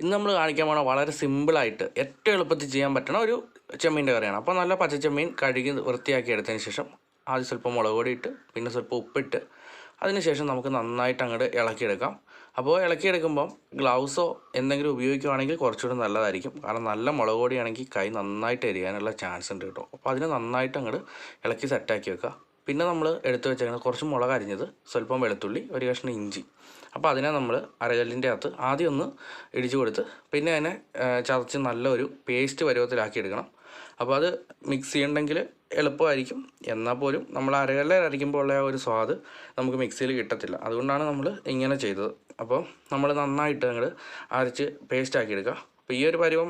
ഇന്ന് നമ്മൾ കാണിക്കാൻ പോണ വളരെ സിമ്പിളായിട്ട് ഏറ്റവും എളുപ്പത്തിൽ ചെയ്യാൻ പറ്റുന്ന ഒരു ചെമ്മീൻ്റെ കറിയാണ്. അപ്പോൾ നല്ല പച്ചച്ചെമ്മീൻ കഴുകി വൃത്തിയാക്കി എടുത്തതിന് ശേഷം ആദ്യം സ്വല്പം മുളക് പൊടി ഇട്ട് പിന്നെ സ്വല്പം ഉപ്പിട്ട് അതിനുശേഷം നമുക്ക് നന്നായിട്ട് അങ്ങോട്ട് ഇളക്കിയെടുക്കാം. അപ്പോൾ ഇളക്കിയെടുക്കുമ്പം ഗ്ലൗസോ എന്തെങ്കിലും ഉപയോഗിക്കുകയാണെങ്കിൽ കുറച്ചുകൂടി നല്ലതായിരിക്കും. കാരണം നല്ല മുളക് പൊടിയാണെങ്കിൽ കൈ നന്നായിട്ട് എരിയാനുള്ള ചാൻസ് ഉണ്ട് കേട്ടോ. അപ്പോൾ അതിന് നന്നായിട്ട് അങ്ങോട്ട് ഇളക്കി സെറ്റാക്കി വെക്കുക. പിന്നെ നമ്മൾ എടുത്തു വെച്ചേക്കുന്നത് കുറച്ച് മുളക് അരിഞ്ഞത്, സ്വല്പം വെളുത്തുള്ളി, ഒരു കഷ്ണം ഇഞ്ചി. അപ്പോൾ അതിനെ നമ്മൾ അരകല്ലിൻ്റെ അകത്ത് ആദ്യം ഒന്ന് ഇടിച്ചു കൊടുത്ത് പിന്നെ അതിനെ ചതച്ച് നല്ലൊരു പേസ്റ്റ് പരുവത്തിലാക്കി എടുക്കണം. അപ്പോൾ അത് മിക്സ് ചെയ്യണമെങ്കിൽ എളുപ്പമായിരിക്കും. എന്നാൽ പോലും നമ്മൾ അരകല്ലിൽ അരയ്ക്കുമ്പോൾ ഉള്ള ആ ഒരു സ്വാദ് നമുക്ക് മിക്സിയിൽ കിട്ടത്തില്ല. അതുകൊണ്ടാണ് നമ്മൾ ഇങ്ങനെ ചെയ്തത്. അപ്പോൾ നമ്മൾ നന്നായിട്ട് അങ്ങോട്ട് അരച്ച് പേസ്റ്റാക്കി എടുക്കുക. അപ്പോൾ ഈ ഒരു പരുവം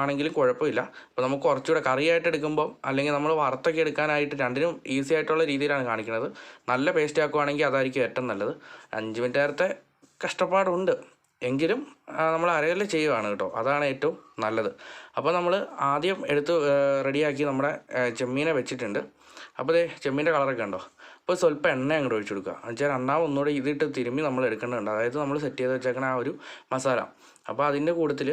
ആണെങ്കിലും കുഴപ്പമില്ല. അപ്പോൾ നമുക്ക് കുറച്ചുകൂടെ കറിയായിട്ട് എടുക്കുമ്പോൾ അല്ലെങ്കിൽ നമ്മൾ വറുത്തൊക്കെ എടുക്കാനായിട്ട് രണ്ടിനും ഈസി ആയിട്ടുള്ള രീതിയിലാണ് കാണിക്കുന്നത്. നല്ല പേസ്റ്റ് ആക്കുവാണെങ്കിൽ അതായിരിക്കും ഏറ്റവും നല്ലത്. 5 മിനിറ്റ് നേരത്തെ കഷ്ടപ്പാടുണ്ട് എങ്കിലും നമ്മൾ അരകല്ലിൽ ചെയ്യുകയാണ് കേട്ടോ, അതാണ് ഏറ്റവും നല്ലത്. അപ്പോൾ നമ്മൾ ആദ്യം എടുത്ത് റെഡിയാക്കി നമ്മുടെ ചെമ്മീനെ വെച്ചിട്ടുണ്ട്. അപ്പോൾ ചെമ്മീൻ്റെ കളറൊക്കെ ഉണ്ടോ. അപ്പോൾ സ്വല്പം എണ്ണ അങ്ങോട്ട് ഒഴിച്ചു കൊടുക്കുക. എന്നുവെച്ചാൽ രണ്ടാമത് ഒന്നുകൂടെ ഇതിട്ട് തിരുമ്മി നമ്മൾ എടുക്കേണ്ടതുണ്ട്. അതായത് നമ്മൾ സെറ്റ് ചെയ്ത് വെച്ചേക്കണ ആ ഒരു മസാല. അപ്പോൾ അതിൻ്റെ കൂട്ടത്തിൽ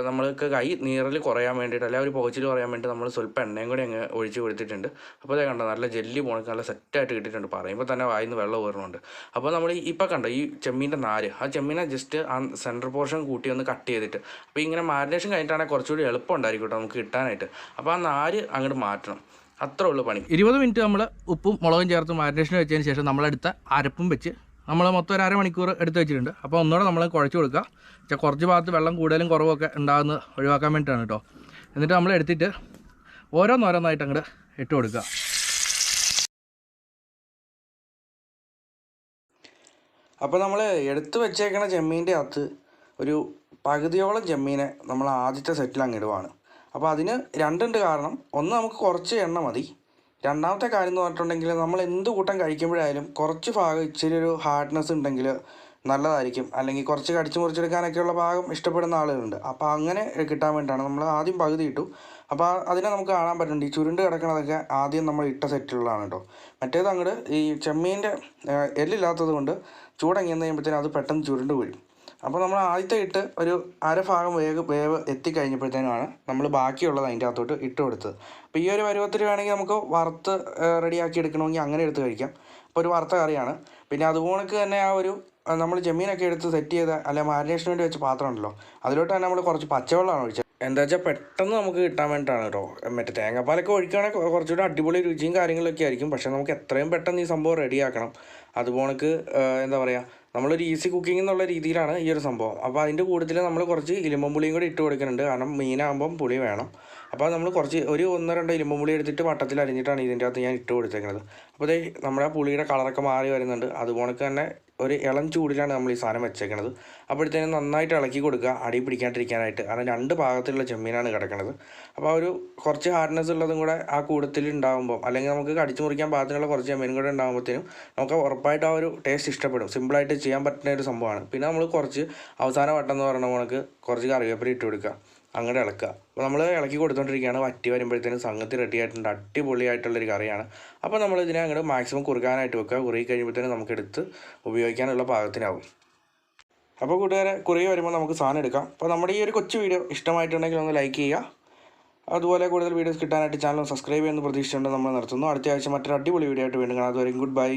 നമ്മൾക്ക് കൈ നീറൽ കുറയാൻ വേണ്ടിയിട്ട് അല്ലെങ്കിൽ ഒരു പുകച്ചിൽ കുറയാൻ വേണ്ടി നമ്മൾ സ്വല്പം എണ്ണയും കൂടി അങ്ങ് ഒഴിച്ച് കൊടുത്തിട്ടുണ്ട്. അപ്പോൾ അതേ കണ്ടോ, നല്ല ജെല്ലി പോണക്ക് നല്ല സെറ്റായിട്ട് കിട്ടിയിട്ടുണ്ട്. പറയുമ്പോൾ തന്നെ വായിന്ന് വെള്ളം ഊറുന്നുണ്ട്. അപ്പോൾ നമ്മൾ ഇപ്പോൾ കണ്ടോ ഈ ചെമ്മീൻ്റെ നാര്, ആ ചെമ്മീനെ ജസ്റ്റ് ആ സെൻറ്റർ പോർഷൻ കൂട്ടി ഒന്ന് കട്ട് ചെയ്തിട്ട്, അപ്പോൾ ഇങ്ങനെ മാരിനേഷൻ കഴിഞ്ഞിട്ടാണെങ്കിൽ കുറച്ചുകൂടി എളുപ്പം ഉണ്ടായിരിക്കും കേട്ടോ നമുക്ക് കിട്ടാനായിട്ട്. അപ്പോൾ ആ നാര് അങ്ങോട്ട് മാറ്റണം, അത്രേ ഉള്ളൂ പണി. 20 മിനിറ്റ് നമ്മൾ ഉപ്പും മുളകും ചേർത്ത് മാരിനേഷൻ വെച്ചതിന് ശേഷം നമ്മളെടുത്ത അരപ്പും വെച്ച് നമ്മൾ മൊത്തം ഒരു അരമണിക്കൂർ എടുത്ത് വെച്ചിട്ടുണ്ട്. അപ്പോൾ ഒന്നുകൂടെ നമ്മൾ കുഴച്ച് കൊടുക്കുക. കുറച്ച് ഭാഗത്ത് വെള്ളം കൂടുതലും കുറവൊക്കെ ഉണ്ടാകുന്ന ഒഴിവാക്കാൻ വേണ്ടിയിട്ടാണ് കേട്ടോ. എന്നിട്ട് നമ്മൾ എടുത്തിട്ട് ഓരോന്നോരോന്നായിട്ട് അങ്ങോട്ട് ഇട്ട് കൊടുക്കുക. അപ്പോൾ നമ്മൾ എടുത്ത് വെച്ചേക്കണ ചെമ്മീൻ്റെ അകത്ത് ഒരു പകുതിയോളം ചെമ്മീനെ നമ്മൾ ആദ്യത്തെ സെറ്റിൽ അങ്ങ് ഇടുവാണ്. അപ്പോൾ അതിന് രണ്ടുണ്ട് കാരണം. ഒന്ന്, നമുക്ക് കുറച്ച് എണ്ണ മതി. രണ്ടാമത്തെ കാര്യം എന്ന് പറഞ്ഞിട്ടുണ്ടെങ്കിൽ നമ്മൾ എന്ത് കൂട്ടം കഴിക്കുമ്പോഴായാലും കുറച്ച് ഭാഗം ഇച്ചിരി ഒരു ഹാർഡ്നെസ് ഉണ്ടെങ്കിൽ നല്ലതായിരിക്കും. അല്ലെങ്കിൽ കുറച്ച് കടിച്ചു മുറിച്ചെടുക്കാനൊക്കെയുള്ള ഭാഗം ഇഷ്ടപ്പെടുന്ന ആളുകളുണ്ട്. അപ്പോൾ അങ്ങനെ കിട്ടാൻ വേണ്ടിയിട്ടാണ് നമ്മൾ ആദ്യം പകുതി ഇട്ടു. അപ്പോൾ അതിനെ നമുക്ക് കാണാൻ പറ്റുന്നുണ്ട്, ഈ ചുരുണ്ട് കിടക്കണതൊക്കെ ആദ്യം നമ്മൾ ഇട്ട സെറ്റിലുള്ളതാണ് കേട്ടോ. മറ്റേത് അങ്ങോട്ട് ഈ ചെമ്മീൻ്റെ എല്ലില്ലാത്തത് കൊണ്ട് ചൂടങ്ങിയെന്ന് കഴിയുമ്പോഴത്തേനും അത് പെട്ടെന്ന് ചുരുണ്ട് വീഴും. അപ്പോൾ നമ്മൾ ആദ്യത്തെ ഇട്ട് ഒരു അരഭാഗം വേവ് എത്തിക്കഴിഞ്ഞപ്പോഴത്തേനുമാണ് നമ്മൾ ബാക്കിയുള്ളത് അതിൻ്റെ അകത്തോട്ട് ഇട്ട് കൊടുത്തത്. അപ്പോൾ ഈ ഒരു പരുവത്തിൽ വേണമെങ്കിൽ നമുക്ക് വറുത്ത് റെഡിയാക്കി എടുക്കണമെങ്കിൽ അങ്ങനെ എടുത്ത് കഴിക്കാം. അപ്പോൾ ഒരു വറുത്ത കറിയാണ്. പിന്നെ അതുപോലെ തന്നെ ആ ഒരു നമ്മൾ ചെമ്മീനൊക്കെ എടുത്ത് സെറ്റ് ചെയ്ത അല്ലെ മാരിനേഷന് വേണ്ടി വെച്ച പാത്രം ഉണ്ടല്ലോ, അതിലോട്ട് തന്നെ നമ്മൾ കുറച്ച് പച്ചവെള്ളമാണ് ഒഴിച്ചത്. എന്താ വെച്ചാൽ പെട്ടെന്ന് നമുക്ക് കിട്ടാൻ വേണ്ടിയിട്ടാണ് കേട്ടോ. മറ്റേ തേങ്ങാപ്പാലൊക്കെ ഒഴിക്കുകയാണെങ്കിൽ കുറച്ചുകൂടി അടിപൊളി രുചിയും കാര്യങ്ങളൊക്കെ ആയിരിക്കും. പക്ഷേ നമുക്ക് എത്രയും പെട്ടെന്ന് ഈ സംഭവം റെഡിയാക്കണം. അതുപോണക്ക് എന്താ പറയുക, നമ്മളൊരു ഈസി കുക്കിംഗ് എന്നുള്ള രീതിയിലാണ് ഈ ഒരു സംഭവം. അപ്പോൾ അതിൻ്റെ കൂട്ടത്തിൽ നമ്മൾ കുറച്ച് ഇലിമ്പം പുളിയും കൂടി ഇട്ട് കൊടുക്കുന്നുണ്ട്. കാരണം മീനാകുമ്പം പുളി വേണം. അപ്പോൾ നമ്മൾ കുറച്ച് ഒരു 1-2 ഇലിമ്പം പുളി എടുത്തിട്ട് വട്ടത്തിൽ അരിഞ്ഞിട്ടാണ് ഇതിൻ്റെ അകത്ത് ഞാൻ ഇട്ട് കൊടുത്തേക്കുന്നത്. അപ്പോൾ നമ്മുടെ പുളിയുടെ കളറൊക്കെ മാറി വരുന്നുണ്ട്. അതുപോലെ തന്നെ ഒരു ഇളം ചൂടിലാണ് നമ്മൾ ഈ സാധനം വെച്ചേക്കണത്. അപ്പോഴത്തേനും നന്നായിട്ട് ഇളക്കി കൊടുക്കുക, അടി പിടിക്കാണ്ടിരിക്കാനായിട്ട്. കാരണം 2 ഭാഗത്തുള്ള ചെമ്മീനാണ് കിടക്കുന്നത്. അപ്പോൾ ഒരു കുറച്ച് ഹാർഡ്നെസ് ഉള്ളതും കൂടെ ആ കൂടത്തിൽ ഉണ്ടാകുമ്പോൾ, അല്ലെങ്കിൽ നമുക്ക് കടിച്ചു മുറിക്കാൻ പാകത്തിനുള്ള കുറച്ച് ചെമ്മീനും കൂടെ ഉണ്ടാകുമ്പോഴത്തേനും നമുക്ക് ഉറപ്പായിട്ട് ആ ഒരു ടേസ്റ്റ് ഇഷ്ടപ്പെടും. സിമ്പിളായിട്ട് ചെയ്യാൻ പറ്റുന്ന ഒരു സംഭവമാണ്. പിന്നെ നമ്മൾ കുറച്ച് അവസാന വട്ടം എന്ന് പറയുന്ന നമുക്ക് കുറച്ച് കറിവേപ്പില ഇട്ട് കൊടുക്കുക, അങ്ങോട്ട് ഇളക്കുക. അപ്പോൾ നമ്മൾ ഇളക്കി കൊടുത്തുകൊണ്ടിരിക്കുകയാണ്. വറ്റി വരുമ്പോഴത്തേനും സംഗതി റെഡി ആയിട്ടുണ്ട്. അടിപൊളിയായിട്ടുള്ളൊരു കറിയാണ്. അപ്പോൾ നമ്മൾ ഇതിനെ അങ്ങോട്ട് മാക്സിമം കുറുക്കാനായിട്ട് വെക്കുക. കുറുകി കഴിയുമ്പോഴത്തേനും നമുക്കെടുത്ത് ഉപയോഗിക്കാനുള്ള പാകത്തിനാവും. അപ്പോൾ കൂട്ടുകാരെ, കുറുകി വരുമ്പോൾ നമുക്ക് സാധനം എടുക്കാം. അപ്പോൾ നമ്മുടെ ഈ ഒരു കൊച്ചു വീഡിയോ ഇഷ്ടമായിട്ടുണ്ടെങ്കിൽ ഒന്ന് ലൈക്ക് ചെയ്യുക. അതുപോലെ കൂടുതൽ വീഡിയോസ് കിട്ടാനായിട്ട് ചാനൽ സബ്സ്ക്രൈബ് ചെയ്യുന്ന പ്രതീക്ഷിച്ചുകൊണ്ട് നമ്മൾ നിർത്തുന്നു. അടുത്ത ആഴ്ച മറ്റൊരു അടിപൊളി വീഡിയോ ആയിട്ട് വീണ്ടും കാണാം. അതുവരെയും ഗുഡ് ബൈ.